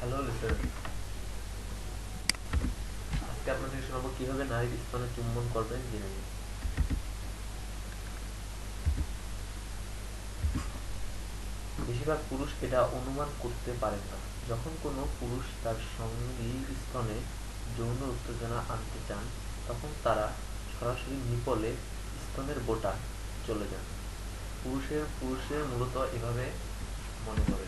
Hello listen, আজকে আপনাদের শোনাবো কিভাবে নারীর স্তনে চুম্বন করবেন জেনে নিন। বেশিরভাগ পুরুষ এটা অনুমান করতে পারেন না। যখন কোনো পুরুষ তার সঙ্গীর স্তনে যৌন উত্তেজনা আনতে চান, তখন তারা সরাসরি নিপলে স্তনের বোটা চলে যান। পুরুষের মূলত এভাবে মনে করে।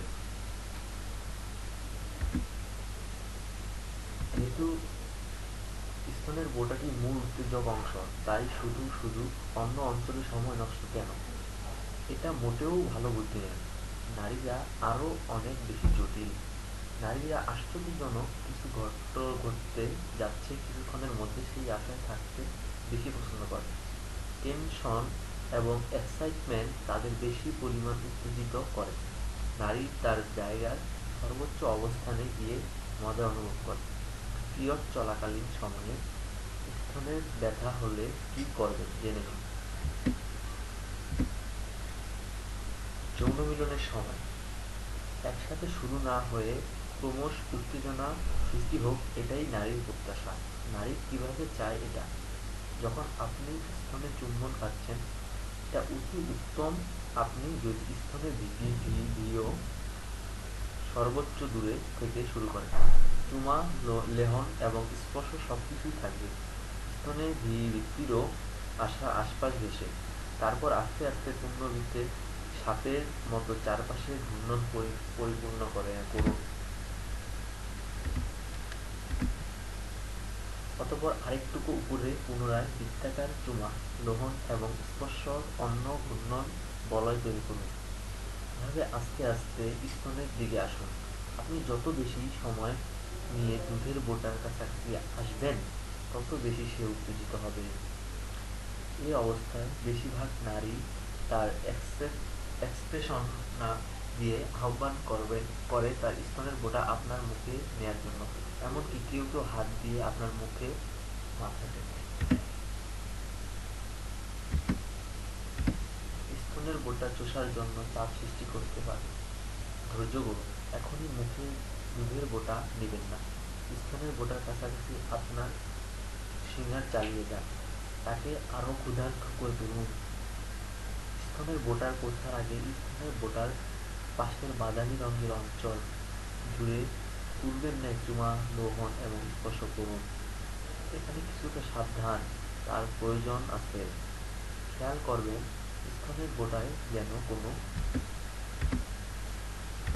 যেহেতু স্তনের বোটাটি মূল উত্তেজক অংশ, তাই শুধু শুধু অন্য অঞ্চলে সময় নষ্ট কেন? এটা মোটেও ভালো বুদ্ধি নয়। নারীরা আরও অনেক বেশি জটিল। নারীরা আশ্চর্যজনক কিছু ঘটতে যাচ্ছে কিছুক্ষণের মধ্যে সেই আশায় থাকতে বেশি পছন্দ করে। টেনশন এবং এক্সাইটমেন্ট তাদের বেশি পরিমাণ উত্তেজিত করে। নারী তার জায়গার সর্বোচ্চ অবস্থানে গিয়ে মজা অনুভব করে। পিরিয়ড চলাকালীন সময়ে স্তনের ব্যথা হলে কি করবেন জেনে নিন। যৌন মিলনের সময় একসাথে শুরু না হয়ে ক্রমশ উত্তেজনা সৃষ্টি হোক, এটাই নারীর প্রত্যাশা। নারী কিভাবে চায় এটা? যখন আপনি স্তনে চুম্বন খাচ্ছেন, এটা অতি উত্তম। আপনি যদি স্তনের ভিডিও সর্বোচ্চ দূরে থেকে শুরু করেন, চুমা, লেহন এবং স্পর্শ সবকিছুই থাকবে। স্তনে ভিত্তিরও আশপাশ ঘেঁষে, তারপর আস্তে আস্তে পুনরাবৃত্তে সাপের মতো চারপাশে ঘূর্ণন পরিপূর্ণ করুন। অতঃপর আরেকটুকু উপরে পুনরায় বৃত্তাকার চুমা, লোহন এবং স্পর্শ অন্য ঘূর্ণন বলয় তৈরি করুন। এভাবে আস্তে আস্তে স্তনের দিকে আসুন। আপনি যত বেশি সময় নিয়ে দুধের বোটার কাছাকাছি আসবেন, তত বেশি সে উত্তেজিত হবে। এই অবস্থায় বেশিরভাগ নারী তার এক্সপ্রেশন না দিয়ে আহ্বান করে তার স্তনের বোটা আপনার মুখে নেয়ার জন্য। এমনকি কেউ কেউ হাত দিয়ে আপনার মুখে মাথা টেনে স্তনের বোটা চষার জন্য চাপ সৃষ্টি করতে পারে। ধৈর্য ধরুন, এখনই মুখে দুধের বোটা নেবেন না। স্তনের বোটার কাছাকাছি আপনার সিঙ্গার চালিয়ে যান, তাকে আরো ক্ষুধার্ত করে তুলুন। স্তনের বোটার পৌঁছার আগে স্তনের বোটার পাশের বাদামি রঙের অঞ্চল জুড়ে পূর্বের ন্যায় চুমা, লোহন এবং স্পর্শ করুন। এখানে কিছুটা সাবধান তার প্রয়োজন আছে। খেয়াল করবেন স্তনের বোটায় যেন কোনো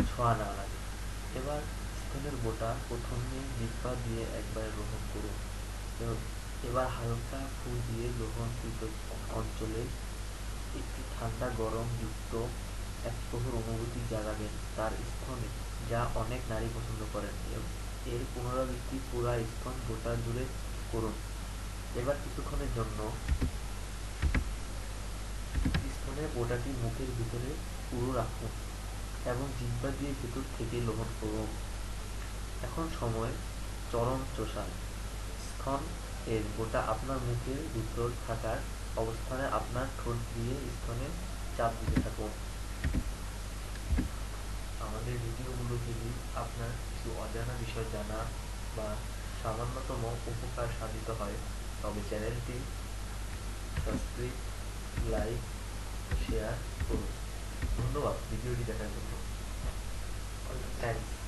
ছোঁয়া না লাগে। এবার স্তনের বোটা প্রথমে জিহ্বা দিয়ে একবার গ্রহণ করুন। এবার হালকা ফু দিয়ে লোহনকৃত অঞ্চলে একটি ঠান্ডা গরম যুক্ত এক প্রহর অনুভূতি জাগাবেন তার স্তনে, যা অনেক নারী পছন্দ করেন। এর পুনরাবৃত্তি পুরা স্তন গোটা জুড়ে করুন। এবার কিছুক্ষণের জন্য স্তনের বোটাটি মুখের ভিতরে পুরো রাখুন এবং জিহ্বা দিয়ে ভেতর থেকে লোহন করুন। এখন সময় চরম চষার। স্তন এর বোটা আপনার মুখের ভিতর থাকার অবস্থানে আপনার ঠোঁট দিয়ে স্তনে চাপ দিতে থাকুন। আমাদের ভিডিওগুলো যদি আপনার কিছু অজানা বিষয় জানা বা সামান্যতম উপকার সাধিত হয়, তবে চ্যানেলটি সাবস্ক্রাইব, লাইক, শেয়ার করুন। ধন্যবাদ ভিডিওটি দেখার জন্য। থ্যাংকস।